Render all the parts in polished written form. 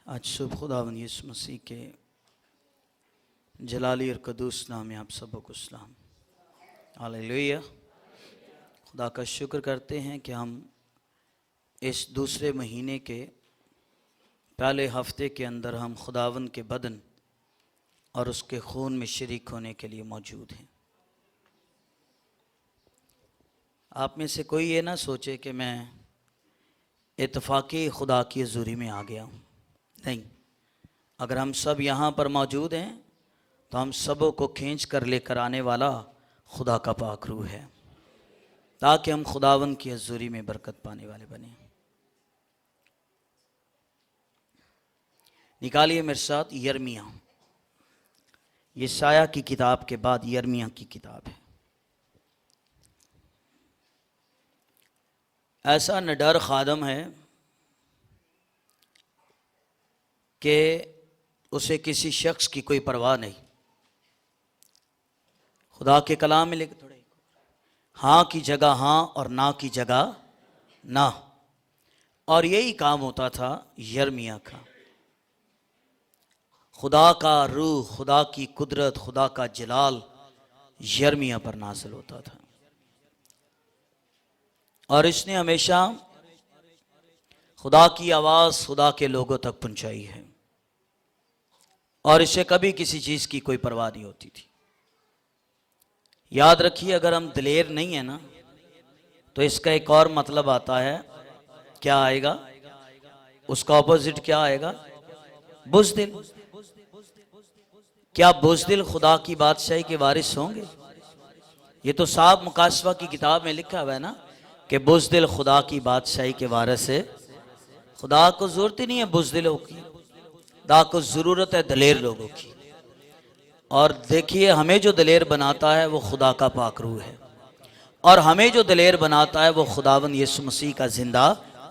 आज शुभ खुदावंद यीशु मसीह के जलाली और कदूस नाम में आप सबको सलाम। हालेलुया। खुदा का शुक्र करते हैं कि हम इस दूसरे महीने के पहले हफ्ते के अंदर हम खुदावंद के बदन और उसके खून में शरीक होने के लिए मौजूद हैं। आप में से कोई ये ना सोचे कि मैं इत्तफाकी खुदा की हज़ूरी में आ गया हूँ। नहीं, अगर हम सब यहाँ पर मौजूद हैं तो हम सबों को खींच कर लेकर आने वाला खुदा का पाक रूह है, ताकि हम खुदावंद की हज़ूरी में बरकत पाने वाले बने। निकालिए मेरे साथ यिर्मयाह। यशायाह की किताब के बाद यिर्मयाह की किताब है। ऐसा निडर खादम है कि उसे किसी शख्स की कोई परवाह नहीं। खुदा के कलाम में लिखे थोड़े, हाँ की जगह हाँ और ना की जगह ना। और यही काम होता था यिर्मयाह का। खुदा का रूह, खुदा की कुदरत, खुदा का जलाल यिर्मयाह पर नाज़िल होता था और इसने हमेशा खुदा की आवाज़ खुदा के लोगों तक पहुंचाई है और इसे कभी किसी चीज़ की कोई परवाह नहीं होती थी। याद रखिए, अगर हम दिलेर नहीं है ना तो इसका एक और मतलब आता है। क्या आएगा? उसका ऑपोजिट क्या आएगा? बुज़दिल। क्या बुज़दिल खुदा की बादशाही के वारिस होंगे? ये तो साहब मुकाशवा की किताब में लिखा हुआ है ना कि बुज़दिल खुदा की बादशाही के वारिस है। खुदा को ज़रूरत ही नहीं है बुज़दिलों की, खुदा को ज़रूरत है दलेर लोगों की। और देखिए, हमें जो दलेर बनाता है वो खुदा का पाक रूह है और हमें जो दलेर बनाता है वो खुदावंद यीशु मसीह का जिंदा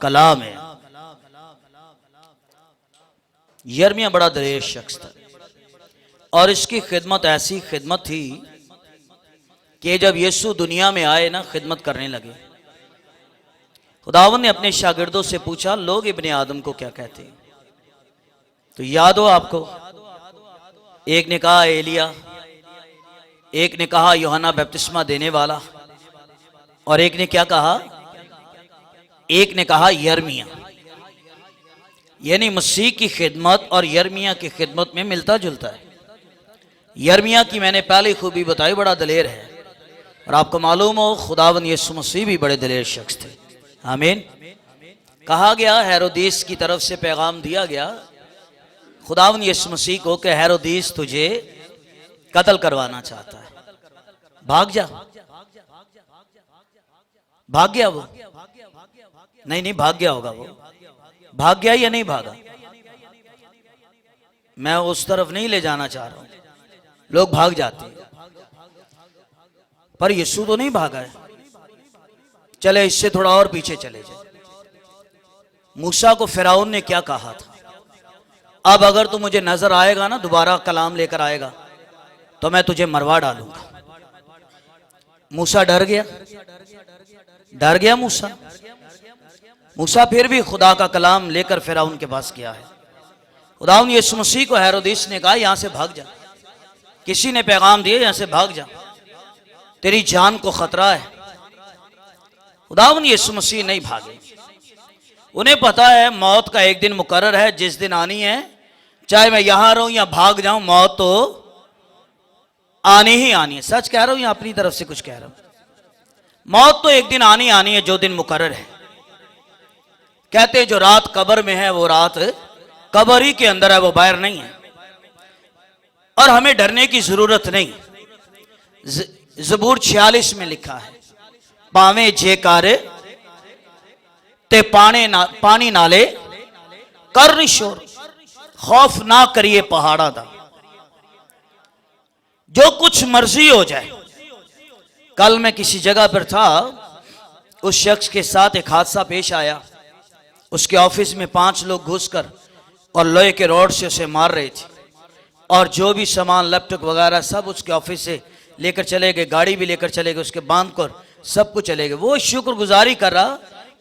कलाम है। यिर्मयाह बड़ा दलेर शख्स था और इसकी खिदमत ऐसी खिदमत थी कि जब यीशु दुनिया में आए ना, खिदमत करने लगे, खुदावंद ने अपने शागिर्दों से पूछा, लोग इब्ने आदम को क्या कहते हैं? तो याद हो आपको, एक ने कहा एलिया, एक ने कहा यूहन्ना बपतिस्मा देने वाला और एक ने क्या कहा? एक ने कहा यिर्मयाह। यानी मसीह की खिदमत और यिर्मयाह की खिदमत में मिलता जुलता है। यिर्मयाह की मैंने पहले खूबी बताई, बड़ा दलेर है और आपको मालूम हो खुदावंद यीशु मसीह भी बड़े दलेर शख्स थे। आमीन। कहा गया, हेरोदेस की तरफ से पैगाम दिया गया खुदावंद यीशु मसीह को कि हेरोदेस तुझे कत्ल करवाना चाहता है, भाग जा। भाग गया वो? नहीं, भाग गया होगा वो। भाग गया या नहीं भागा? मैं उस तरफ नहीं ले जाना चाह रहा हूं। लोग भाग जाते हैं पर यीशु तो नहीं भागा है। चले इससे थोड़ा और पीछे चले जाए। मूसा को फिरौन ने क्या कहा था? अब अगर तू मुझे नजर आएगा ना, दोबारा कलाम लेकर आएगा तो मैं तुझे मरवा डालूंगा। मूसा डर गया, डर गया मूसा। मूसा फिर भी खुदा का कलाम लेकर फिरौन के पास गया है। खुदावंद यीशु मसीह को हेरोदेस ने कहा, यहां से भाग जा। किसी ने पैगाम दिया, यहां से भाग जा, तेरी जान को खतरा है। खुदावंद यीशु मसीह नहीं भागे। उन्हें पता है मौत का एक दिन मुकर्रर है, जिस दिन आनी है, चाहे मैं यहां रहूं या भाग जाऊं, मौत तो आनी ही आनी है। सच कह रहा हूं या अपनी तरफ से कुछ कह रहा हूं? मौत तो एक दिन आनी आनी है, जो दिन मुकर्रर है। कहते हैं जो रात कब्र में है वो रात कब्र ही के अंदर है, वो बाहर नहीं है। और हमें डरने की जरूरत नहीं। ज़बूर 46 में लिखा है, पावे जेकारे ते पानी नाले कर शोर, खौफ ना करिए पहाड़ा दा। जो कुछ मर्जी हो जाए। कल मैं किसी जगह पर था, उस शख्स के साथ एक हादसा पेश आया। उसके ऑफिस में 5 लोग घुसकर और लोहे के रॉड से उसे मार रहे थे और जो भी सामान लैपटॉप वगैरह सब उसके ऑफिस से लेकर चले गए, गाड़ी भी लेकर चले गए, उसके बांध कर सब कुछ चले गए। वो शुक्रगुजारी कर रहा।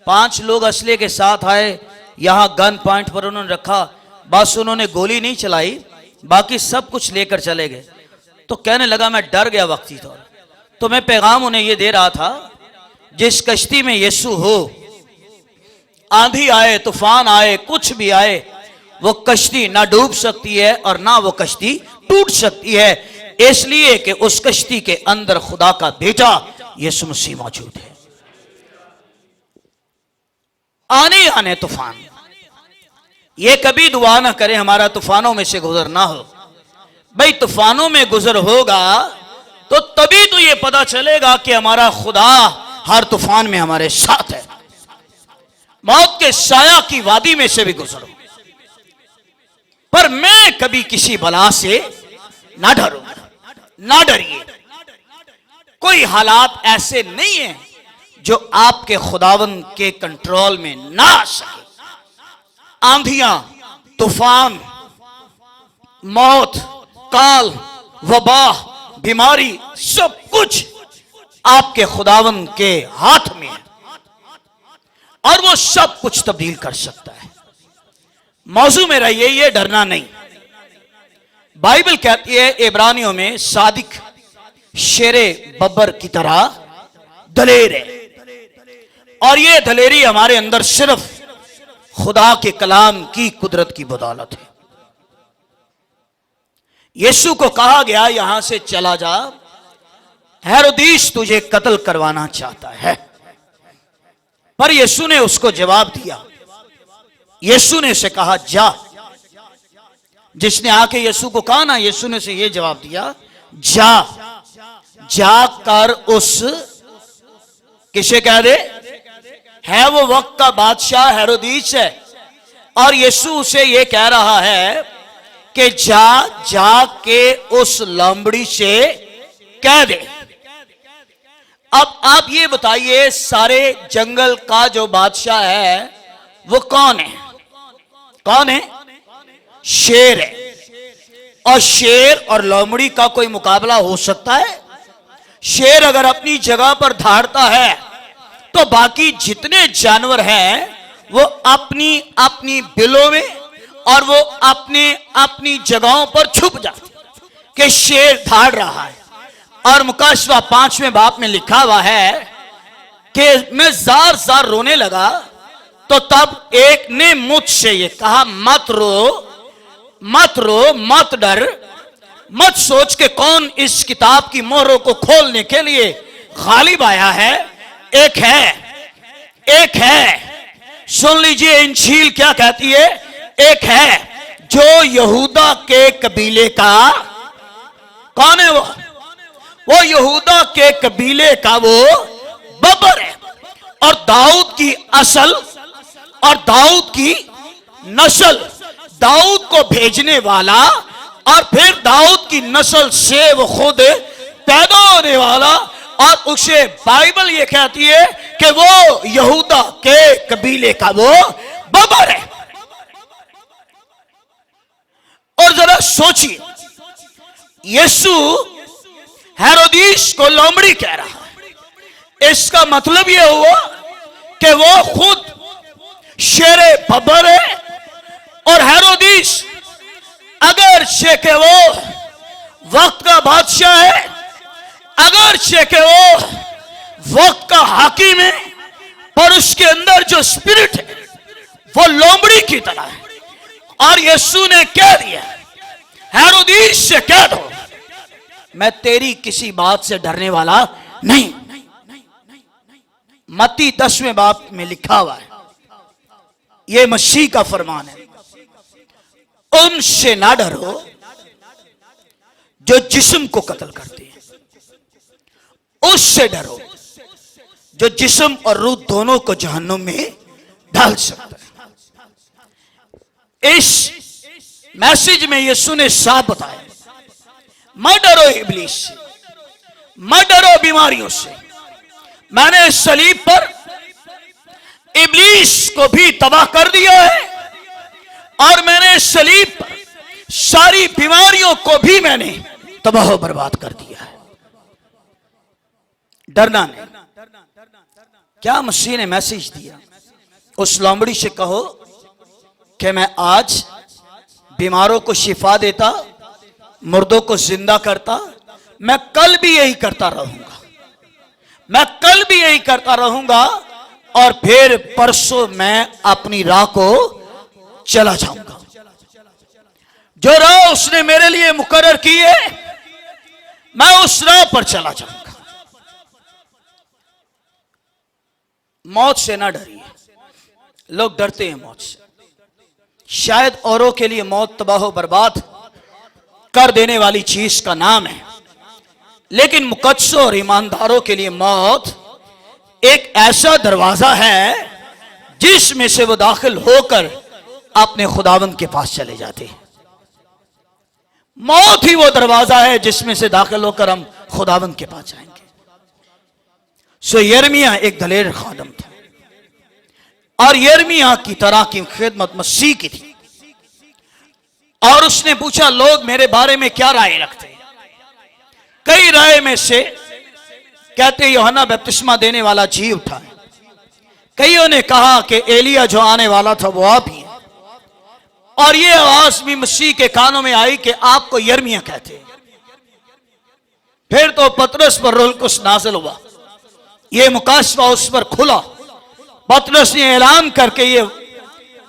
5 लोग असले के साथ आए, यहाँ गन पॉइंट पर उन्होंने रखा बस उन्होंने गोली नहीं चलाई, बाकी सब कुछ लेकर चले गए। तो कहने लगा मैं डर गया वक्ती तौर। तो मैं पैगाम उन्हें ये दे रहा था, जिस कश्ती में यीशु हो, आंधी आए, तूफान आए, कुछ भी आए, वो कश्ती ना डूब सकती है और ना वो कश्ती टूट सकती है, इसलिए कि उस कश्ती के अंदर खुदा का बेटा यीशु मसीह मौजूद है। आने आने तूफान, ये कभी दुआ ना करे हमारा तूफानों में से गुजर ना हो। भाई तूफानों में गुजर होगा तो तभी तो ये पता चलेगा कि हमारा खुदा हर तूफान में हमारे साथ है। मौत के साया की वादी में से भी गुजरो, पर मैं कभी किसी बला से ना डरूंगा। ना डरिए, कोई हालात ऐसे नहीं है जो आपके खुदावन के कंट्रोल में ना आ सके। आंधियां, तूफान, मौत, काल, वबा, बीमारी, सब कुछ आपके खुदावन के हाथ में है और वो सब कुछ तब्दील कर सकता है। मौजू में रहिए, ये डरना नहीं। बाइबल कहती है इब्रानियों में, सादिक शेरे बब्बर की तरह दलेर है। और ये दलेरी हमारे अंदर सिर्फ खुदा के कलाम की कुदरत की बदौलत है। यीशु को कहा गया यहां से चला जा, हेरोदेस तुझे कत्ल करवाना चाहता है। पर यीशु ने उसको जवाब दिया। यीशु ने से कहा जा। जिसने आके यीशु को कहा ना, यीशु ने से ये जवाब दिया, जा, जाकर उस, किसे कह दे, है वो वक्त का बादशाह हेरोदेस है, और यीशु उसे ये कह रहा है कि जाके उस लंबड़ी से कह दे। अब आप ये बताइए, सारे जंगल का जो बादशाह है वो कौन है? कौन है? शेर है। और शेर और लोमड़ी का कोई मुकाबला हो सकता है? शेर अगर अपनी जगह पर धाड़ता है तो बाकी जितने जानवर हैं वो अपनी अपनी बिलों में और वो अपने अपनी जगहों पर छुप जाते कि शेर धाड़ रहा है। और मुकाशवा 5वें बाब में लिखा हुआ है कि मैं जार जार रोने लगा, तो तब एक ने मुझसे ये कहा, मत रो, मत रो, मत डर, मत सोच के कौन इस किताब की मोहरों को खोलने के लिए गालिब आया है। एक है, एक है, सुन लीजिए इंजील क्या कहती है। एक है जो यहूदा के कबीले का, कौन है वो यहूदा के कबीले का वो बब्बर है, और दाऊद की असल और दाऊद की नस्ल, दाऊद को भेजने वाला, और फिर दाऊद की नस्ल से वो खुद पैदा होने वाला। और उसे बाइबल ये कहती है कि वो यहूदा के कबीले का वो बब्बर है। और जरा सोचिए, यीशु हेरोदेस को लोमड़ी कह रहा है, इसका मतलब यह हुआ कि वो खुद शेरे बब्बर है। और हेरोदेस अगर से के वो वक्त का बादशाह है, अगर से के वो वक्त का हाकिम है, पर उसके अंदर जो स्पिरिट है वो लोमड़ी की तरह है। और यीशु ने कह दिया, हेरोदेस से कह दो मैं तेरी किसी बात से डरने वाला नहीं। मत्ती 10वें बाब में लिखा हुआ है, यह मसीह का फरमान है, उनसे ना डरो जो जिस्म को कत्ल करते हैं, उससे डरो जो जिस्म और रूह दोनों को जहन्नुम में डाल सकता है। इस मैसेज में यीशु ने साफ बताया, मत डरो इब्लीस से, मत डरो बीमारियों से। मैंने सलीब पर इब्लीस को भी तबाह कर दिया है, और मैंने सलीब पर सारी बीमारियों को भी मैंने तबाह बर्बाद कर दिया है। डरना नहीं। क्या मसीह ने मैसेज दिया? उस लोमड़ी से कहो कि मैं आज बीमारों को शिफा देता, मुर्दों को जिंदा करता। मैं कल भी यही करता रहूंगा, मैं कल भी यही करता रहूंगा, और फिर परसों मैं अपनी राह को चला जाऊंगा। जो राह उसने मेरे लिए मुकर्रर की है, मैं उस राह पर चला जाऊंगा। मौत से ना डरिए। लोग डरते हैं मौत से। शायद औरों के लिए मौत तबाह बर्बाद कर देने वाली चीज का नाम है, लेकिन मुकद्दसों और ईमानदारों के लिए मौत एक ऐसा दरवाजा है जिसमें से वो दाखिल होकर अपने खुदावंद के पास चले जाते हैं। मौत ही वो दरवाजा है जिसमें से दाखिल होकर हम खुदावंद के पास जाएंगे। सो यिर्मयाह एक दलेर खादम था, और यिर्मयाह की तरह की खिदमत मसीह की थी। और उसने पूछा, लोग मेरे बारे में क्या राय रखते हैं? कई राय में से कहते यूहन्ना बपतिस्मा देने वाला जी उठा है। कईयों ने कहा कि एलिया जो आने वाला था वो आप ही है। और ये आवाज भी मसीह के कानों में आई कि आपको यिर्मयाह कहते हैं। फिर तो पतरस पर रूह कुछ नाज़िल हुआ, ये मुकाशवा उस पर खुला। पतरस ने ऐलान करके ये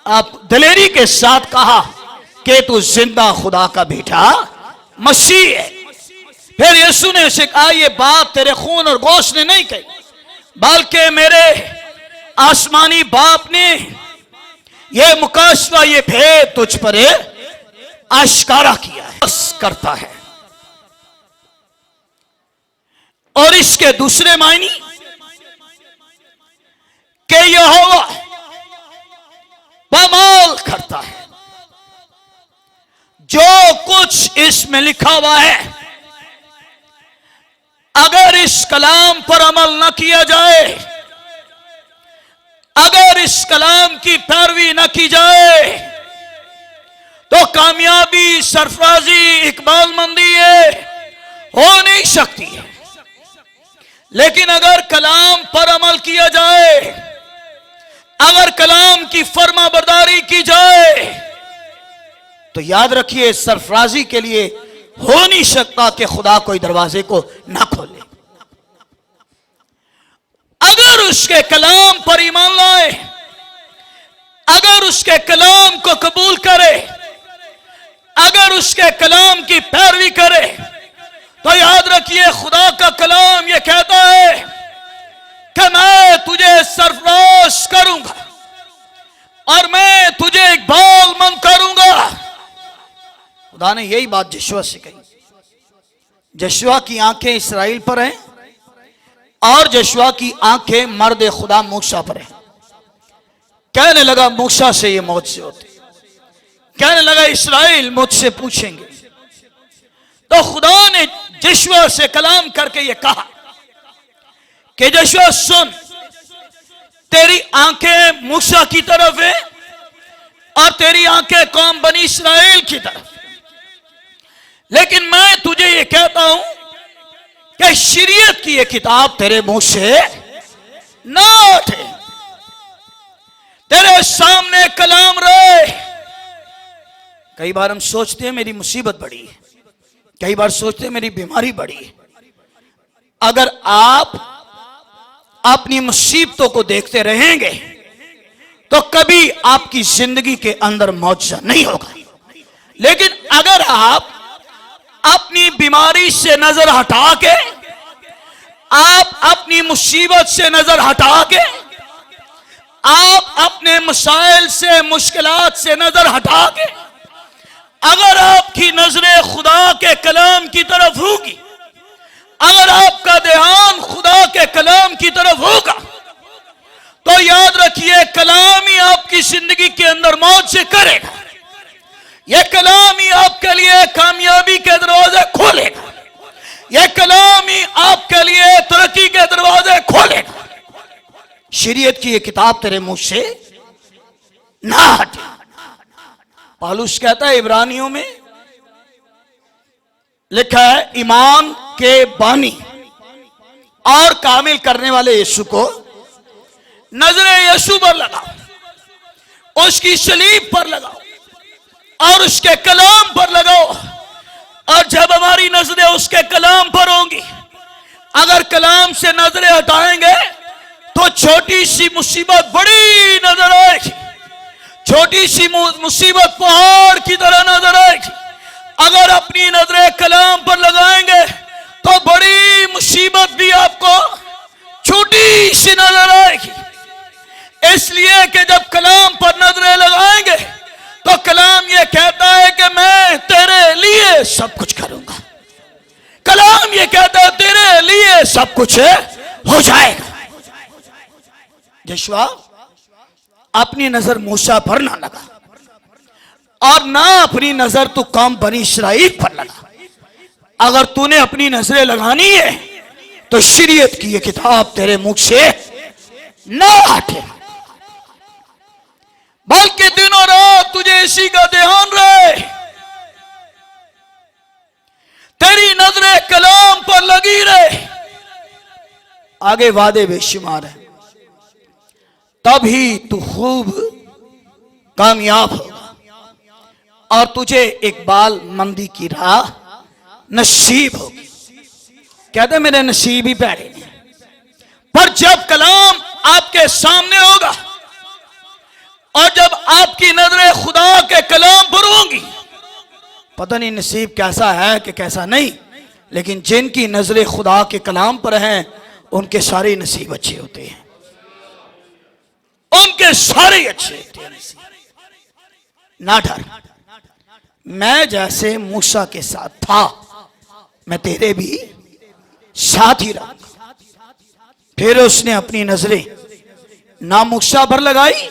आप दलेरी के साथ कहा कि तू जिंदा खुदा का बेटा मसीह है। फिर यीशु ने उसे कहा, ये बात तेरे खून और गोश्त ने नहीं कही, बल्कि मेरे आसमानी बाप ने ये मुकाशवा, ये भेद तुझ पर आश्कारा किया है, करता है। और इसके दूसरे मायने कि यहोवा बमाल करता है। जो कुछ इसमें लिखा हुआ है, अगर इस कलाम पर अमल न किया जाए, अगर इस कलाम की पैरवी न की जाए, तो कामयाबी, सरफराजी, इकबालमंदी हो नहीं सकती है। लेकिन अगर कलाम पर अमल किया जाए, अगर कलाम की फर्मा बरदारी की जाए, तो याद रखिए सरफराजी के लिए हो नहीं सकता कि खुदा कोई दरवाजे को ना खोले। अगर उसके कलाम पर ईमान लाए, अगर उसके कलाम को कबूल करे, अगर उसके कलाम की पैरवी करे, तो याद रखिए खुदा का कलाम यह कहता है कि मैं तुझे सरफराज करूंगा और मैं तुझे इकबालमंद करूंगा। खुदा ने यही बात यहोशू से कही। यहोशू की आंखें इस्राएल पर हैं और यहोशू की आंखें मर्द खुदा मूसा पर हैं। कहने लगा मूसा से ये मौत से होती, कहने लगा इस्राएल मुझसे पूछेंगे। तो खुदा ने यहोशू से कलाम करके ये कहा कि यहोशू सुन, तेरी आंखें मूसा की तरफ है और तेरी आंखें कौम बनी इस्राएल की तरफ, लेकिन मैं तुझे ये कहता हूं कि शरीयत की ये किताब तेरे मुंह से ना उठे, तेरे सामने कलाम रहे। कई बार हम सोचते हैं मेरी मुसीबत बड़ी है, कई बार सोचते हैं मेरी बीमारी बड़ी है। अगर आप अपनी मुसीबतों को देखते रहेंगे तो कभी आपकी जिंदगी के अंदर मुआवजा नहीं होगा। लेकिन अगर आप अपनी बीमारी से नजर हटा के, आप अपनी मुसीबत से नजर हटा के, आप अपने मसाइल से, मुश्किलात से नजर हटा के, अगर आपकी नजरें खुदा के कलाम की तरफ होगी, अगर आपका ध्यान खुदा के कलाम की तरफ होगा, तो याद रखिए कलाम ही आपकी जिंदगी के अंदर मौत से करेगा। यह कलाम ही आपके लिए कामयाबी के दरवाजे खोलेगा, यह कलाम ही आपके लिए तरक्की के दरवाजे खोलेगा। शरीयत की यह किताब तेरे मुंह से ना हटे। पौलुस कहता है इब्रानियों में लिखा है, ईमान के बानी और कामिल करने वाले यीशु को नजरे यीशु पर लगाओ, उसकी सलीब पर लगाओ, और उसके कलाम पर लगाओ। और जब हमारी नजरें उसके कलाम पर होंगी, अगर कलाम से नजरें हटाएंगे तो छोटी सी मुसीबत बड़ी नजर आएगी, छोटी सी मुसीबत पहाड़ की तरह नजर आएगी। अगर अपनी नजरें कलाम पर लगाएंगे तो बड़ी मुसीबत भी आपको छोटी सी नजर आएगी। इसलिए कि जब कलाम पर नजरें लगाएंगे तो कलाम ये कहता है कि मैं तेरे लिए सब कुछ करूंगा। कलाम ये कहता है तेरे लिए सब कुछ हो जाएगा। यहोशू, अपनी नजर मूसा पर ना लगा और ना अपनी नजर तू कौम बनी इस्राइल पर लगा। अगर तूने अपनी नजरें लगानी है तो शरीयत की ये किताब तेरे मुख से ना हटे, बल्कि दिनों रात तुझे इसी का ध्यान रहे। तेरी नजरें कलाम पर लगी रहे। आगे वादे बेशुमार है, तभी तू खूब कामयाब होगा और तुझे इकबाल मंदी की राह नसीब होगी। कहते मेरे नसीब ही पैरे नहीं। पर जब कलाम आपके सामने होगा और जब आपकी नजरें खुदा के कलाम पर होंगी, पता नहीं नसीब कैसा है कि कैसा नहीं, लेकिन जिनकी नजरें खुदा के कलाम पर हैं उनके सारे नसीब अच्छे होते हैं, उनके सारे अच्छे होते हैं। ना डर, मैं जैसे मूसा के साथ था मैं तेरे भी साथ ही रहूंगा। फिर उसने अपनी नजरें ना मूसा पर लगाई,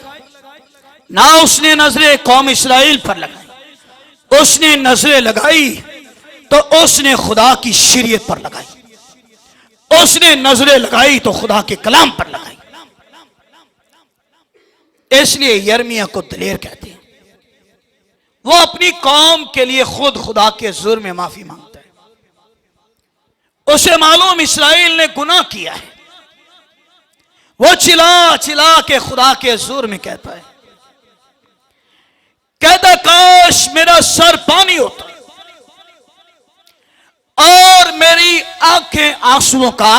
ना उसने नजरें कौम इस्राइल पर लगाई। उसने नजरें लगाई तो उसने खुदा की शरीयत पर लगाई, उसने नजरें लगाई तो खुदा के कलाम पर लगाई। इसलिए यिर्मयाह को दलेर कहते हैं। वो अपनी कौम के लिए खुद खुदा के जुर्म में माफी मांगता है। उसे मालूम इस्राइल ने गुनाह किया है। वो चिल्ला चिल्ला के खुदा के जुर्म में कहता है, कहता काश मेरा सर पानी होता और मेरी आंखें आंसुओं का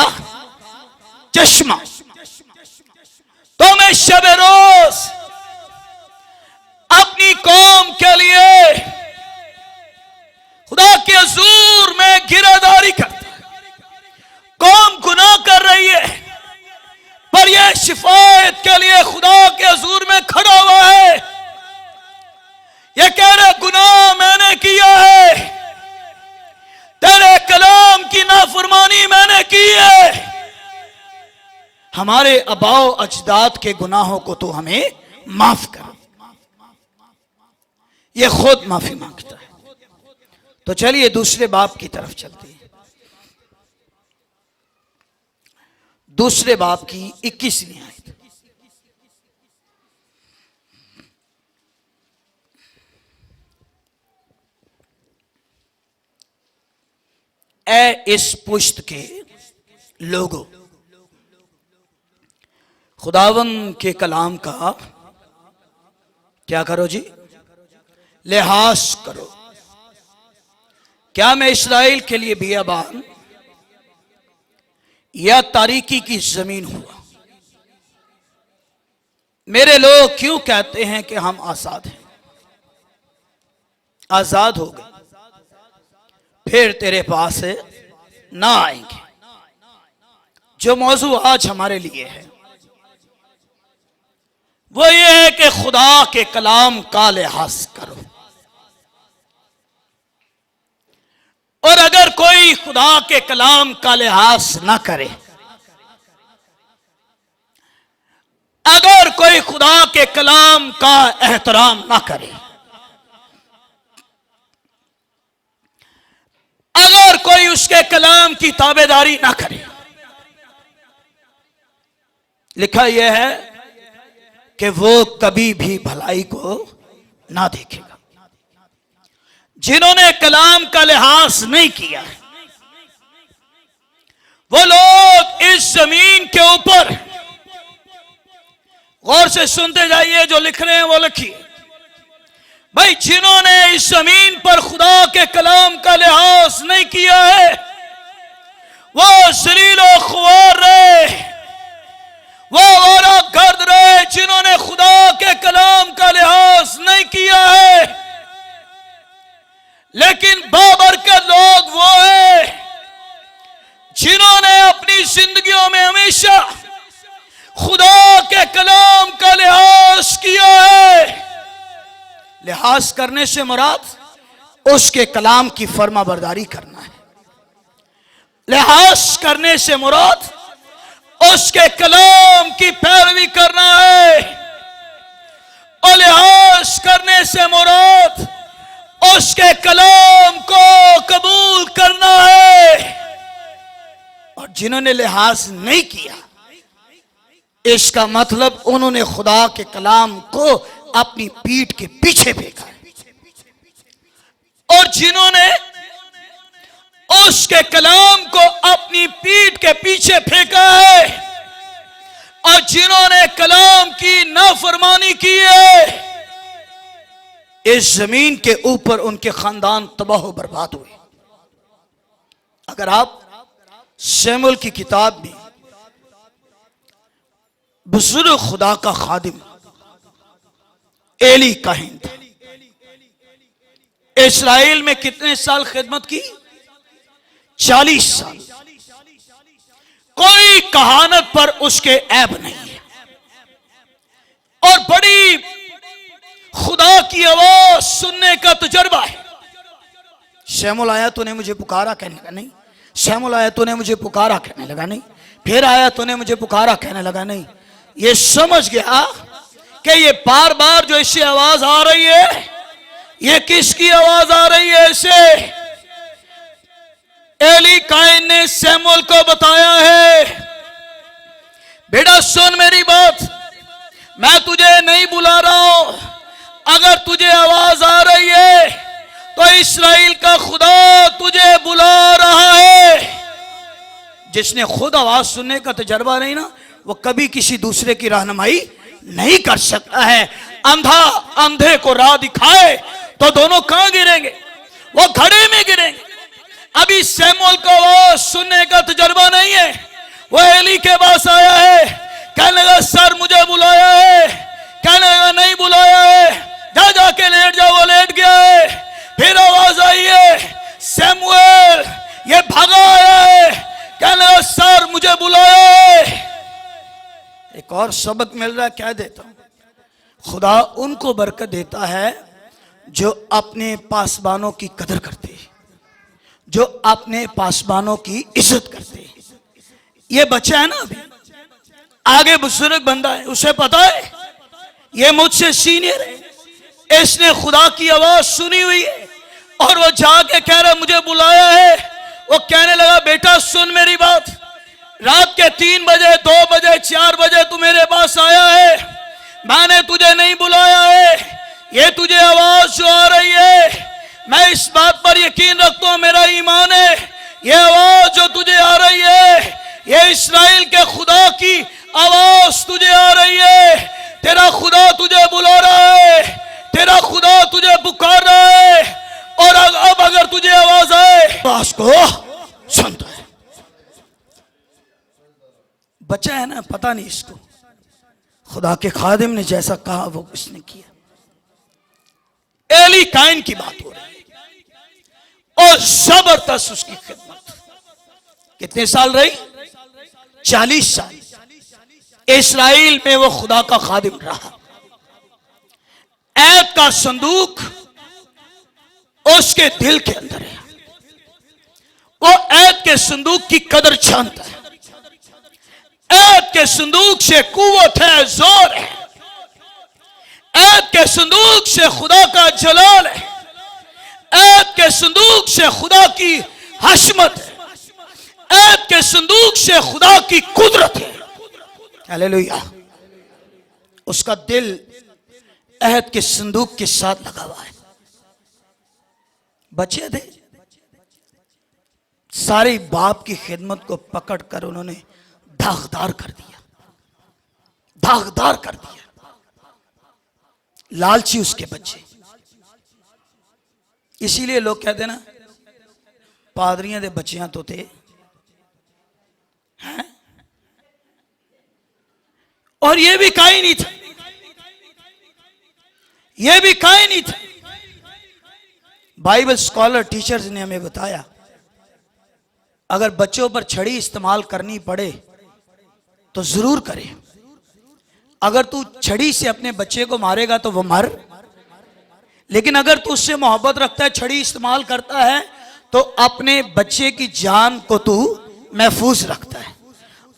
चश्मा, तो मैं शबे रोज अपनी कौम के लिए खुदा के हुजूर में गिरदारी करता। कौम गुनाह कर रही है पर यह शिफायत के लिए खुदा के हुजूर में खड़ा हुआ है। यह कह रहा गुनाह मैंने किया है, तेरे कलाम की नाफरमानी मैंने की है। हमारे अबाओ अजदाद के गुनाहों को तो हमें माफ कर। यह खुद माफी मांगता है। तो चलिए दूसरे बाब की तरफ चलते हैं। दूसरे बाब की 21वीं आयत। ए इस पुश्त के लोगों, खुदावन के कलाम का क्या करो जी, लिहाज करो। क्या मैं इस्राएल के लिए बियाबान या तारीकी की जमीन हुआ? मेरे लोग क्यों कहते हैं कि हम आजाद हैं? आजाद हो गए फिर तेरे पास ना आएंगे। जो मौजू आज हमारे लिए है वो ये है कि खुदा के कलाम का लिहाज करो। और अगर कोई खुदा के कलाम का लिहाज ना करे, अगर कोई खुदा के कलाम का एहतराम ना करे, अगर कोई उसके कलाम की ताबेदारी ना करे, लिखा यह है कि वो कभी भी भलाई को ना देखेगा। जिन्होंने कलाम का लिहाज नहीं किया है वो लोग इस जमीन के ऊपर, गौर से सुनते जाइए जो लिख रहे हैं वो लिखिए, भाई जिन्होंने इस जमीन पर खुदा के कलाम का लिहाज नहीं किया है वो जलील और ख्वार रहे, वो औरा गर्द रहे। जिन्होंने खुदा के कलाम का लिहाज नहीं किया है, लेकिन बाबरकत लोग वो है जिन्होंने अपनी जिंदगियों में हमेशा खुदा के कलाम का लिहाज किया है। लिहाज करने से मुराद उसके कलाम की फर्माबरदारी करना है। लिहाज करने से मुराद उसके कलाम की पैरवी करना है, और लिहाज करने से मुराद उसके कलाम को कबूल करना है। और जिन्होंने लिहाज नहीं किया, इसका मतलब उन्होंने खुदा के कलाम को अपनी पीठ के पीछे फेंका है। और जिन्होंने उसके कलाम को अपनी पीठ के पीछे फेंका है और जिन्होंने कलाम की नाफरमानी की है, इस जमीन के ऊपर उनके खानदान तबाह बर्बाद हुए। अगर आप शमूएल की किताब में बुजुर्ग खुदा का खादिम एली काहिन था, इस्राएल में कितने साल खिदमत की? 40 साल। कोई कहानत पर उसके ऐब नहीं है, और बड़ी खुदा की आवाज सुनने का तजुर्बा है। शमूएल आया तूने मुझे पुकारा, कहने लगा नहीं। शमूएल आया तूने मुझे पुकारा, कहने लगा नहीं। फिर आया तूने मुझे पुकारा, कहने लगा नहीं। ये समझ गया कि ये बार बार जो इससे आवाज आ रही है, ये किसकी आवाज आ रही है इसे? एली काइन ने शमूएल को बताया है, बेटा सुन मेरी बात, मैं तुझे नहीं बुला रहा हूं। अगर तुझे आवाज आ रही है तो इस्राएल का खुदा तुझे बुला रहा है। जिसने खुद आवाज सुनने का तजर्बा नहीं ना, वो कभी किसी दूसरे की रहनुमाई नहीं कर सकता है। अंधा अंधे को राह दिखाए तो दोनों कहां गिरेंगे? वो घड़े में गिरेंगे। अभी शमूएल को आवाज सुनने का तजर्बा नहीं है, वो एली के पास आया है, कहने लगा सर मुझे बुलाया है, कहने लगा नहीं बुलाया है, जा जाके लेट जाओ। वो लेट गया है। फिर आवाज आई है शमूएल, ये भागा आया है, कहने लगा सर मुझे बुलाया है। एक और सबक मिल रहा है, क्या देता हूं? खुदा उनको बरकत देता है जो अपने पासबानों की कदर करते हैं, जो अपने पासबानों की इज्जत करते हैं। ये बच्चा है ना, अभी आगे बुजुर्ग बंदा है, उसे पता है ये मुझसे सीनियर है, इसने खुदा की आवाज सुनी हुई है और वो जाके कह रहा मुझे बुलाया है। वो कहने लगा बेटा सुन मेरी बात, रात के 3 बजे 2 बजे 4 बजे तू मेरे पास आया है, मैंने तुझे नहीं बुलाया है। ये तुझे आवाज जो आ रही है, मैं इस बात पर यकीन रखता हूं, मेरा ईमान है, ये आवाज जो तुझे आ रही है ये इस्राएल के खुदा की आवाज तुझे आ रही है। तेरा खुदा तुझे बुला रहा है, तेरा खुदा तुझे पुकार रहा है। और अब अगर तुझे आवाज आए आवाज को सुनता है। बच्चा है ना, पता नहीं इसको, खुदा के खादिम ने जैसा कहा वो उसने किया। एली काइन की बात हो रही है और जबरदस्त उसकी खिदमत कितने साल रही? 40 साल इस्राएल में वो खुदा का खादिम रहा। ऐद का संदूक उसके दिल के अंदर है, वो ऐद के संदूक की कदर जानता है। ऐद के संदूक से कुव्वत है, जोर है। ऐद के संदूक से खुदा का जलाल है। ऐद के संदूक से खुदा की हशमत है। ऐद के संदूक से खुदा की कुदरत है। हालेलुया। उसका दिल ऐद के संदूक के साथ लगा हुआ है। बच्चे थे, सारी बाप की खिदमत को पकड़कर उन्होंने दागदार कर दिया, दागदार कर दिया। लालची उसके बच्चे, इसीलिए लोग कहते हैं ना, पादरियां दे बच्चियां तो थे हैं, और ये भी काई नहीं था, ये भी काई नहीं था। बाइबल स्कॉलर टीचर्स ने हमें बताया, अगर बच्चों पर छड़ी इस्तेमाल करनी पड़े तो जरूर करे। अगर तू छड़ी से अपने बच्चे को मारेगा तो वो मर, लेकिन अगर तू उससे मोहब्बत रखता है, छड़ी इस्तेमाल करता है, तो अपने बच्चे की जान को तू महफूज रखता है।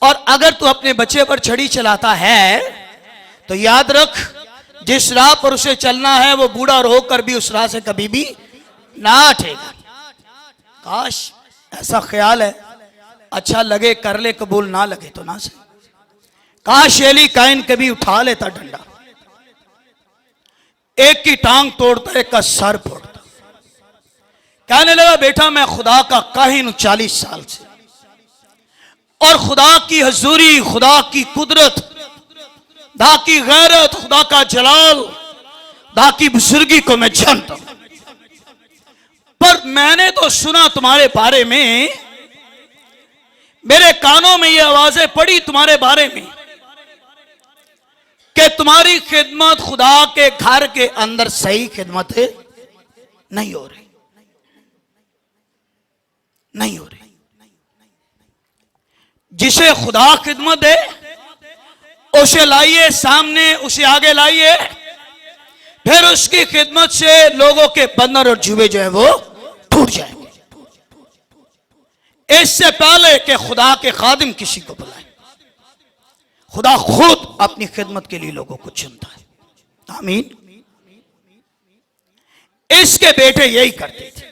और अगर तू अपने बच्चे पर छड़ी चलाता है तो याद रख, जिस राह पर उसे चलना है वो बूढ़ा होकर भी उस राह से कभी भी ना हटेगा। काश ऐसा ख्याल है, अच्छा लगे कर ले, कबूल ना लगे तो ना सही। काश एली काइन कभी उठा लेता डंडा, एक की टांग तोड़ता, एक का सर फोड़ता। कहने लगा, बेटा मैं खुदा का काहिन हूं 40 साल से, और खुदा की हजूरी, खुदा की कुदरत, खुदा की गैरत, खुदा का जलाल, खुदा की बुजुर्गी को मैं जानता हूं। पर मैंने तो सुना तुम्हारे बारे में, मेरे कानों में ये आवाजें पड़ी तुम्हारे बारे में कि तुम्हारी खिदमत खुदा के घर के अंदर सही खिदमत नहीं हो रही, नहीं हो रही। जिसे खुदा खिदमत दे उसे लाइए सामने, उसे आगे लाइए, फिर उसकी खिदमत से लोगों के बंधन और जुए जो है वो टूट जाएंगे। इससे पहले कि खुदा के खादिम किसी को बुलाए, खुदा खुद अपनी खिदमत के लिए लोगों को चुनता है। आमीन। इसके बेटे यही करते थे,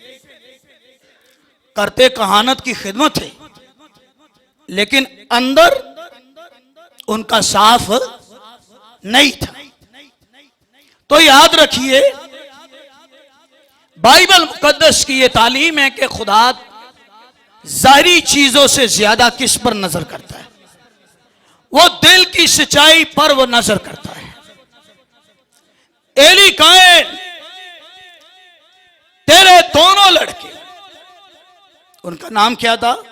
करते कहानत की खिदमत है, लेकिन अंदर उनका साफ नहीं था। तो याद रखिए, बाइबल मुकद्दस की यह तालीम है कि खुदा जाहिरी चीजों से ज्यादा किस पर नजर करता है? वो दिल की सच्चाई पर वो नजर करता है। एली काइन, तेरे दोनों लड़के, उनका नाम क्या था?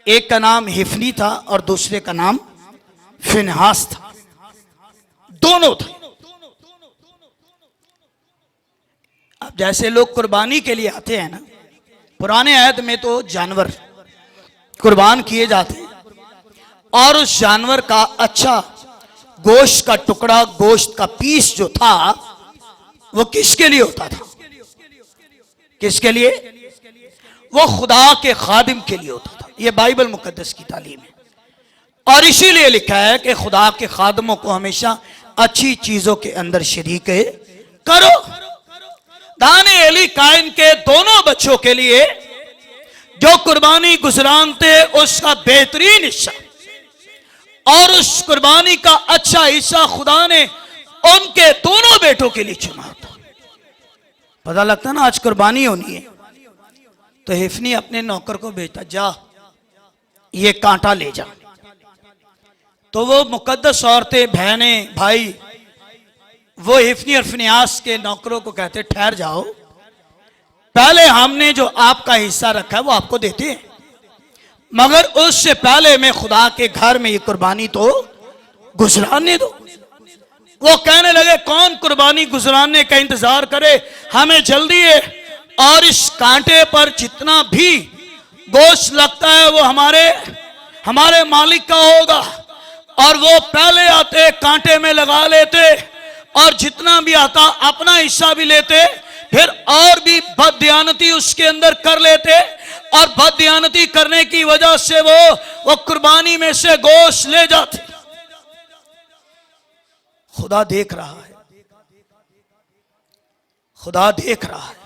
एक का नाम हिफनी था और दूसरे का नाम फिनहास था, दोनों थे। अब जैसे लोग कुर्बानी के लिए आते हैं ना, पुराने आयत में तो जानवर कुर्बान किए जाते हैं, और उस जानवर का अच्छा गोश्त का टुकड़ा, गोश्त का पीस जो था वो किसके लिए होता था? किसके लिए? वो खुदा के खादिम के लिए होता था। ये बाइबल मुकद्दस की तालीम है, और इसीलिए लिखा है कि खुदा के खादमों को हमेशा अच्छी चीजों के अंदर शरीक करो। दाने एली काइन के दोनों बच्चों के लिए जो कुर्बानी गुजरानते, उसका बेहतरीन हिस्सा और उस कुर्बानी का अच्छा हिस्सा खुदा ने उनके दोनों बेटों के लिए चुना था। पता लगता ना, आज कुर्बानी होनी है तो हिफनी अपने नौकर को भेजता, जा ये कांटा ले जा। तो वो मुकद्दस औरतें, बहनें, भाई, वो हिफनी और फिनियास के नौकरों को कहते, ठहर जाओ, पहले हमने जो आपका हिस्सा रखा है वो आपको देते हैं, मगर उससे पहले मैं खुदा के घर में ये कुर्बानी तो गुजराने दो। वो कहने लगे, कौन कुर्बानी गुजराने का इंतजार करे, हमें जल्दी है, और इस कांटे पर जितना भी गोश्त लगता है वो हमारे मालिक का होगा। और वो पहले आते, कांटे में लगा लेते, और जितना भी आता अपना हिस्सा भी लेते, फिर और भी बददियानती उसके अंदर कर लेते, और बददियानती करने की वजह से वो कुर्बानी में से गोश्त ले जाते। खुदा देख रहा है, खुदा देख रहा है।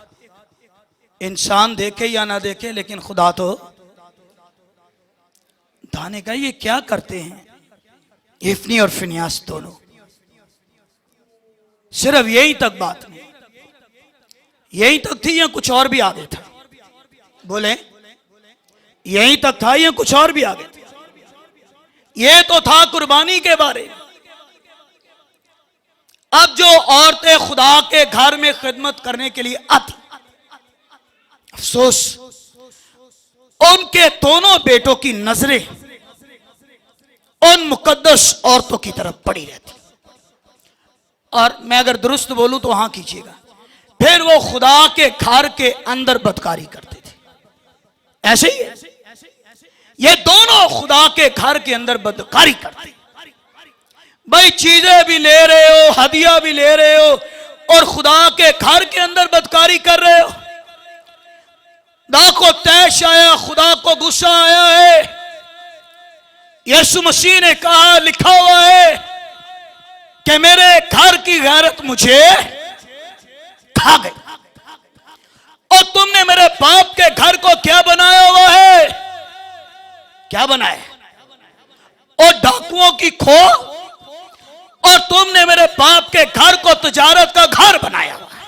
इंसान देखे या ना देखे, लेकिन खुदा तो दाने का ये क्या करते हैं हिफनी और फिनियास दोनों। सिर्फ यही तक बात नहीं, यही तक थी या कुछ और भी आगे था? बोले, यही तक था या कुछ और भी आगे था? ये तो था कुर्बानी के बारे में। अब जो औरतें खुदा के घर में खिदमत करने के लिए आती, अफसोस, उनके दोनों बेटों की नजरें उन मुकद्दस औरतों की तरफ पड़ी रहती। और मैं अगर दुरुस्त बोलूं तो हां कीजिएगा, फिर वो खुदा के घर के अंदर बदकारी करते थे। ऐसे ही है, ये दोनों खुदा के घर के अंदर बदकारी करते। भाई चीजें भी ले रहे हो, हदिया भी ले रहे हो, और खुदा के घर के अंदर बदकारी कर रहे हो। खुदा को तैश आया, खुदा को गुस्सा आया है। यीशु मसीह ने कहा, लिखा हुआ है कि मेरे घर की गैरत मुझे खा गई। और तुमने मेरे बाप के घर को क्या बनाया हुआ है? क्या बनाया? और डाकुओं की खो। और तुमने मेरे बाप के घर को तिजारत का घर बनाया हुआ है।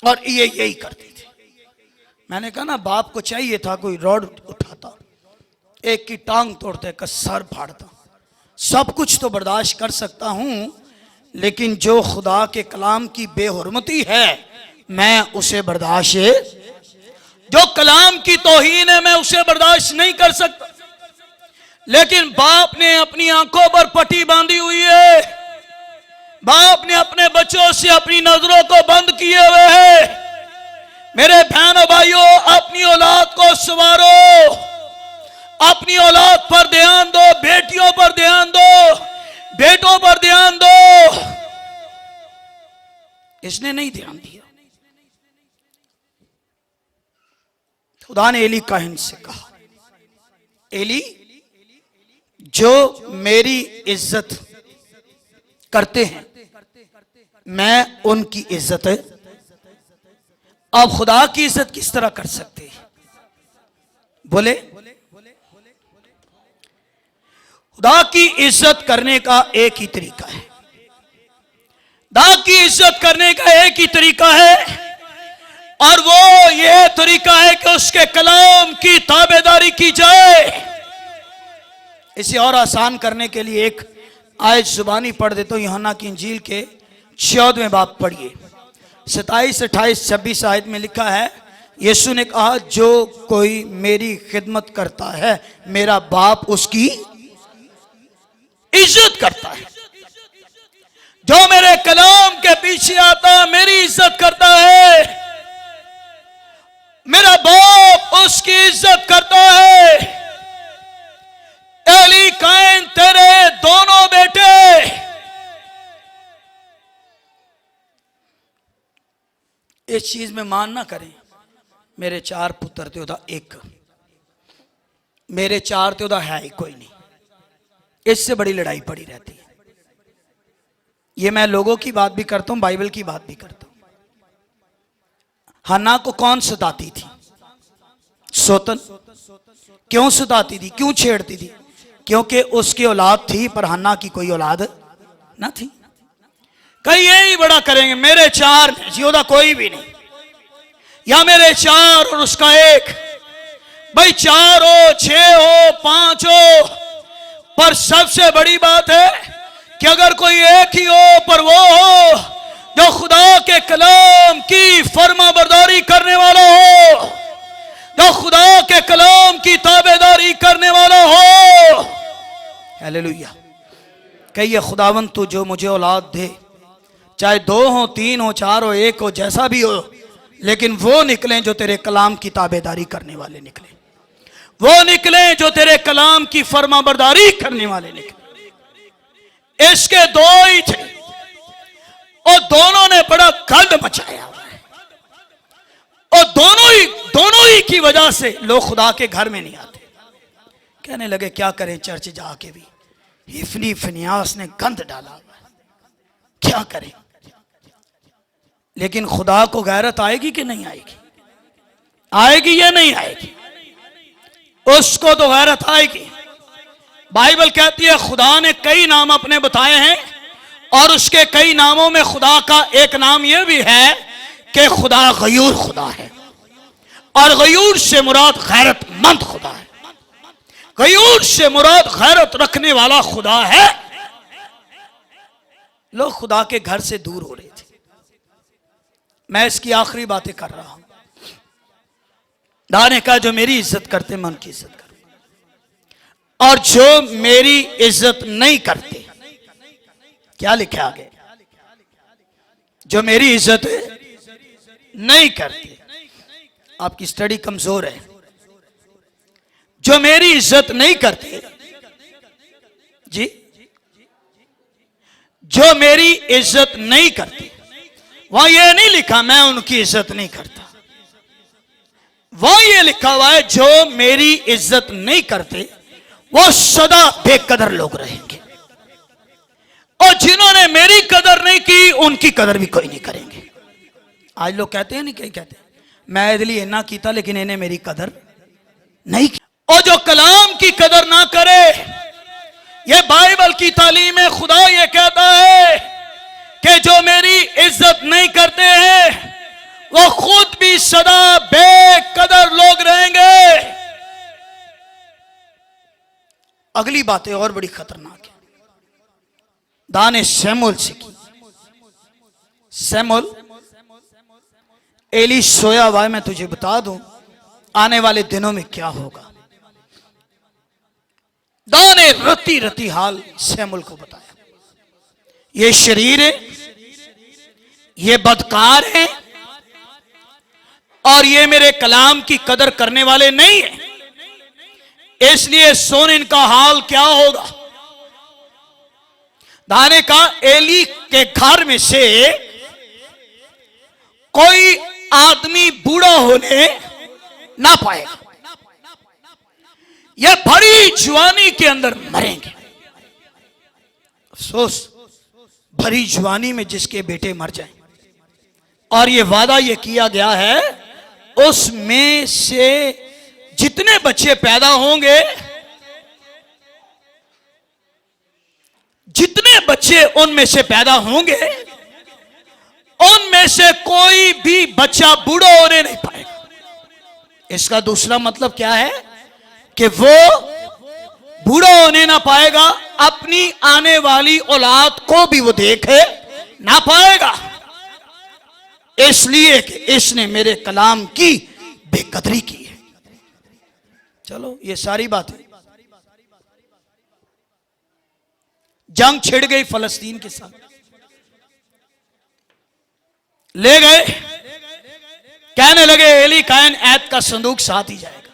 और ये यही करती थी। मैंने कहा ना, बाप को चाहिए था कोई रॉड उठाता, एक की टांग तोड़ते, का सर फाड़ता। सब कुछ तो बर्दाश्त कर सकता हूं, लेकिन जो खुदा के कलाम की बेहुरमती है मैं उसे बर्दाश्त, जो कलाम की तौहीन है मैं उसे बर्दाश्त नहीं कर सकता। लेकिन बाप ने अपनी आंखों पर पट्टी बांधी हुई है। बाप ने अपने बच्चों से अपनी नजरों को बंद किए हुए है। मेरे बहनों भाइयों, अपनी औलाद को संवारो, अपनी औलाद पर ध्यान दो, बेटियों पर ध्यान दो, बेटों पर ध्यान दो। इसने नहीं ध्यान दिया। खुदा ने एली काहिन से कहा, एली, जो मेरी इज्जत करते हैं मैं उनकी इज्जत, अब खुदा की इज्जत किस तरह कर सकते हैं? बोले, खुदा की इज्जत करने का एक ही तरीका है। खुदा की इज्जत करने का एक ही तरीका है, और वो ये तरीका है कि उसके कलाम की ताबेदारी की जाए। इसे और आसान करने के लिए एक आयत जुबानी पढ़ देता हूं। यूहन्ना की इंजील के 14वें बाब पढ़िए, 27, 28, 26 आयत में लिखा है, यीशु ने कहा, जो कोई मेरी खिदमत करता है मेरा बाप उसकी इज्जत करता है। जो मेरे कलाम के पीछे आता है मेरी इज्जत करता है, मेरा बाप उसकी इज्जत करता है। एली काइन, तेरे दोनों बेटे, इस चीज में मान ना करें, मेरे 4 पुत्र थे उदा एक, मेरे 4 थे उदा है ही कोई नहीं। इससे बड़ी लड़ाई पड़ी रहती है। ये मैं लोगों की बात भी करता हूं, बाइबल की बात भी करता हूं। हन्ना को कौन सताती थी? सोतन। क्यों सताती थी, क्यों छेड़ती थी? क्योंकि उसकी औलाद थी पर हन्ना की कोई औलाद ना थी। कई यही बड़ा करेंगे, मेरे 4 जियोदा कोई भी नहीं, या मेरे 4 और उसका एक। भाई 4 हो, 6 हो, 5 हो, पर सबसे बड़ी बात है कि अगर कोई एक ही हो पर वो हो जो खुदा के कलाम की फर्माबरदारी करने वाला हो, जो खुदा के कलाम की ताबेदारी करने वाला हो। हालेलुया। कहिए, खुदावंद तू जो मुझे औलाद दे, चाहे 2 हो, 3 हो, 4 हो, 1 हो, जैसा भी हो, लेकिन वो निकलें जो तेरे कलाम की ताबेदारी करने वाले निकले, वो निकले जो तेरे कलाम की फर्माबरदारी करने वाले निकले। इसके 2 ही थे और दोनों ने बड़ा गंद मचाया हुआ है, और दोनों ही की वजह से लोग खुदा के घर में नहीं आते। कहने लगे, क्या करें, चर्च जाके भी हिफनी फिनियास ने गंद डाला हुआ है, क्या करें। लेकिन खुदा को गैरत आएगी कि नहीं आएगी? आएगी या नहीं आएगी? उसको तो गैरत आएगी। बाइबल कहती है खुदा ने कई नाम अपने बताए हैं, और उसके कई नामों में खुदा का एक नाम यह भी है कि खुदा गयूर खुदा है। और गयूर से मुराद गैरतमंद खुदा है। गयूर से मुराद गैरत रखने वाला खुदा है। लोग खुदा के घर से दूर हो रहे थे। मैं इसकी आखिरी बातें कर रहा हूं। दाऊद ने कहा जो मेरी इज्जत करते मैं उनकी इज्जत करूं, और जो मेरी इज्जत नहीं करते, क्या लिखा आगे, जो मेरी इज्जत नहीं करते। आपकी स्टडी कमजोर है। जो मेरी इज्जत नहीं करते जी, जो मेरी इज्जत नहीं करते, वहां यह नहीं लिखा मैं उनकी इज्जत नहीं करता, वहां यह लिखा हुआ है जो मेरी इज्जत नहीं करते वो सदा बेकदर लोग रहेंगे, और जिन्होंने मेरी कदर नहीं की उनकी कदर भी कोई नहीं करेंगे। आज लोग कहते हैं नहीं, कहीं कहते हैं मैं इदली इन्ना कीता लेकिन इन्हें मेरी कदर नहीं की। और जो कलाम की कदर ना करे, ये बाइबल की तालीम है। खुदा ये कहता है कि जो मेरी इज्जत नहीं करते हैं वो खुद भी सदा बेकदर लोग रहेंगे। अगली बातें और बड़ी खतरनाक है। दाने शमूएल से की। शमूएल, एली सोया हुआ है, मैं तुझे बता दूं आने वाले दिनों में क्या होगा। दाने रती रती हाल शमूएल को बताया, ये शरीर है, ये बदकार है, और ये मेरे कलाम की कदर करने वाले नहीं है, इसलिए सुन इनका हाल क्या होगा। दाने का एली के घर में से कोई आदमी बूढ़ा होने ना पाएगा, ये भरी जवानी के अंदर मरेंगे। अफसोस भरी जवानी में जिसके बेटे मर जाएं, और ये वादा ये किया गया है उसमें से जितने बच्चे पैदा होंगे, जितने बच्चे उनमें से पैदा होंगे, उनमें से कोई भी बच्चा बूढ़ा होने नहीं पाएगा। इसका दूसरा मतलब क्या है कि वो बूढ़ा होने ना पाएगा, अपनी आने वाली औलाद को भी वो देखे ना पाएगा, इसलिए कि इसने मेरे कलाम की बेकदरी की है। चलो ये सारी बातें, जंग छिड़ गई फलस्तीन के साथ, ले गए, कहने लगे एली कायन ऐत का संदूक साथ ही जाएगा,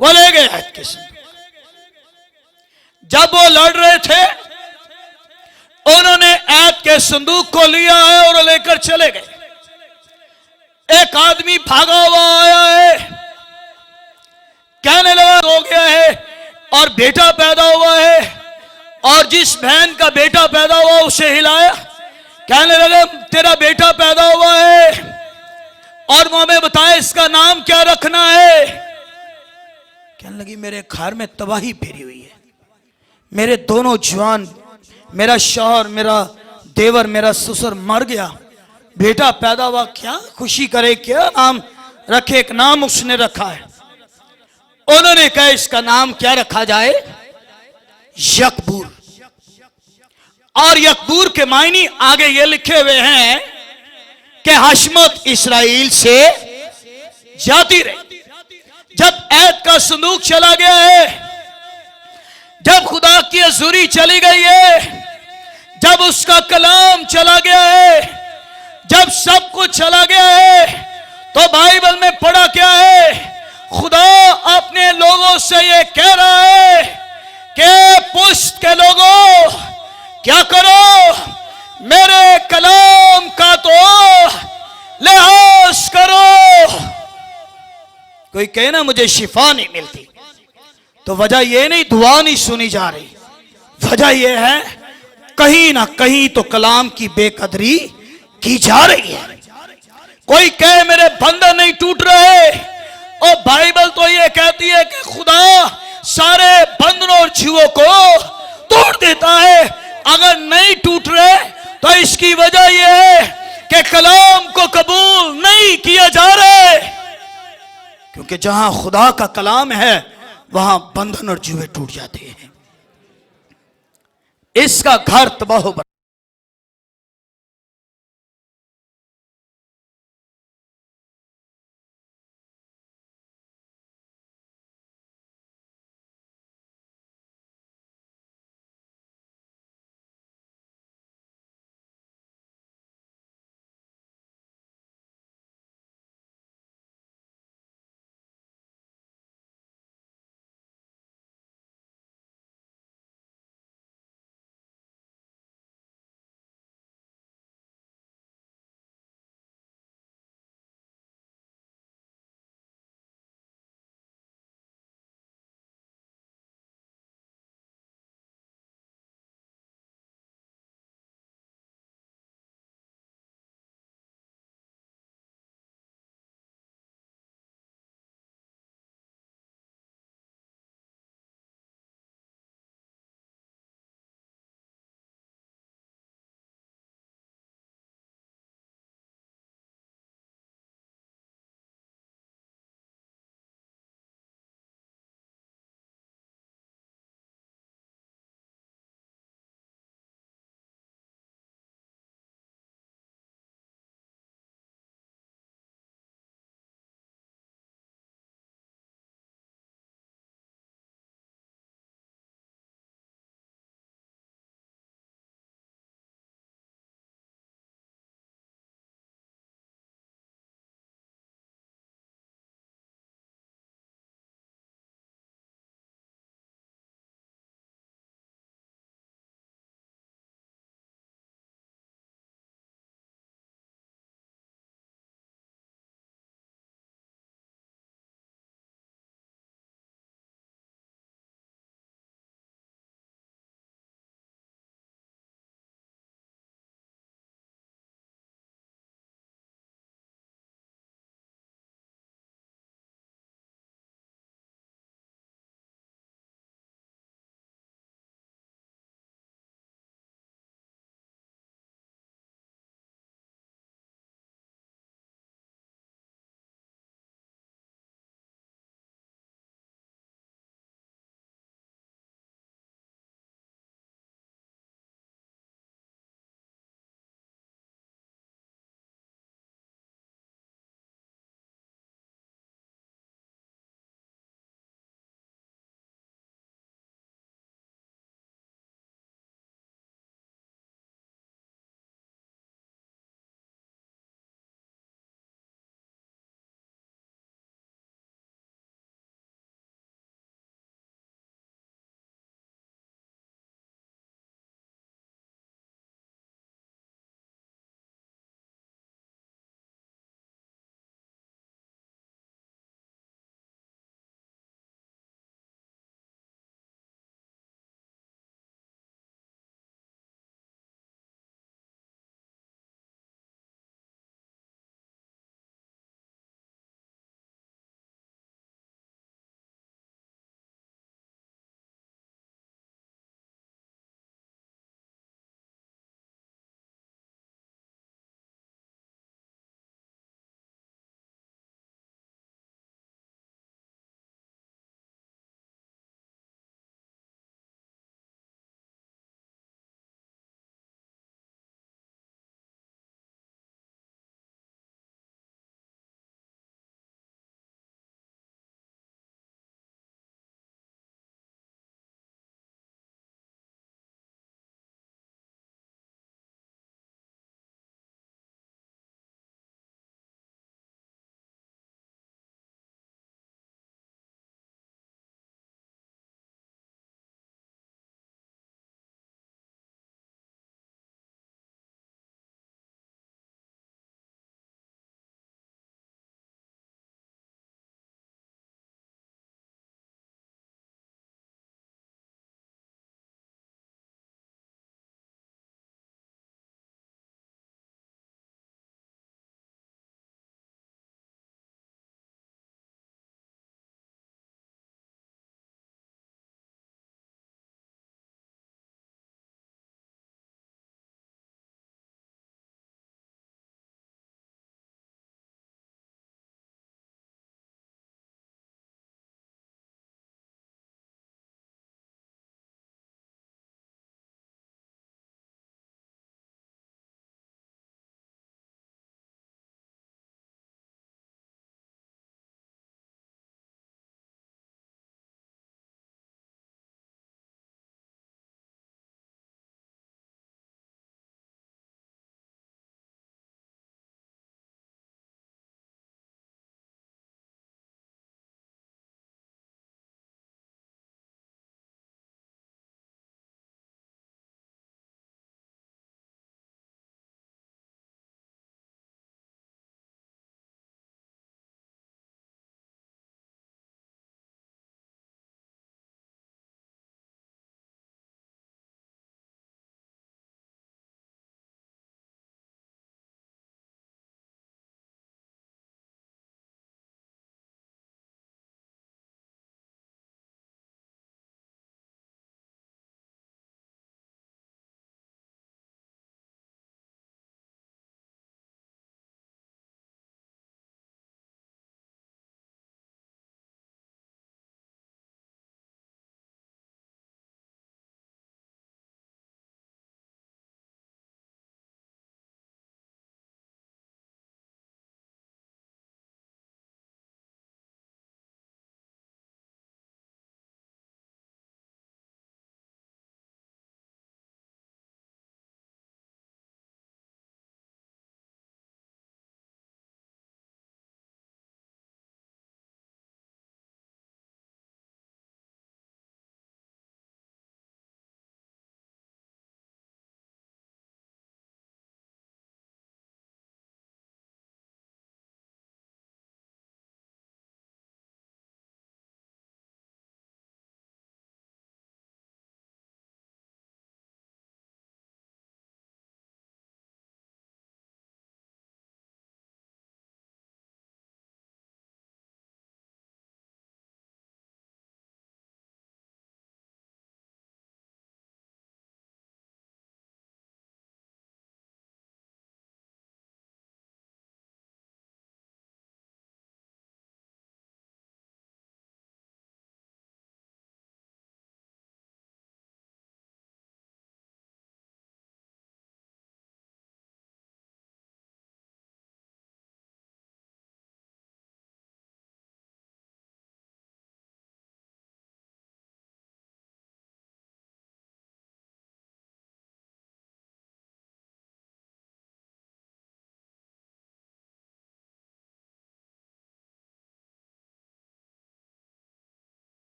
वो ले गए ऐत के संदूक। जब वो लड़ रहे थे उन्होंने ऐत के संदूक को लिया है और लेकर चले गए। एक आदमी भागा हुआ आया है, कहने लगा हो गया है और बेटा पैदा हुआ है, और जिस बहन का बेटा पैदा हुआ उसे हिलाया, कहने लगे तेरा बेटा पैदा हुआ है और वो हमें बताए इसका नाम क्या रखना है। कहने लगी मेरे घर में तबाही फेरी हुई है, मेरे दोनों जवान, मेरा शौहर, मेरा देवर, मेरा ससुर मर गया, बेटा पैदा हुआ, क्या खुशी करे, क्या नाम रखे। एक नाम उसने रखा है, उन्होंने कहा इसका नाम क्या रखा जाए, यकबूर। और यकबूर के मायने आगे ये लिखे हुए हैं कि हशमत इस्राएल से जाती रही। जब ऐत का संदूक चला गया है, जब खुदा की हजूरी चली गई है, जब उसका कलाम चला गया है, जब सब कुछ चला गया है, तो बाइबल में पढ़ा क्या है, खुदा अपने लोगों से ये कह रहा है कि पुश्त के लोगों क्या करो, मेरे कलाम का तो लिहाज करो। कोई कहे ना मुझे शिफा नहीं मिलती, तो वजह यह नहीं दुआ नहीं सुनी जा रही, वजह यह है कहीं ना कहीं तो कलाम की बेकदरी की जा रही है। कोई कहे मेरे बंधन नहीं टूट रहे, और बाइबल तो ये कहती है कि खुदा सारे बंधनों और जीवों को तोड़ देता है। अगर नहीं टूट रहे तो इसकी वजह यह है कि कलाम को कबूल नहीं किया जा रहा है, क्योंकि जहां खुदा का कलाम है वहां बंधन और जुए टूट जाते हैं। इसका घर तबाह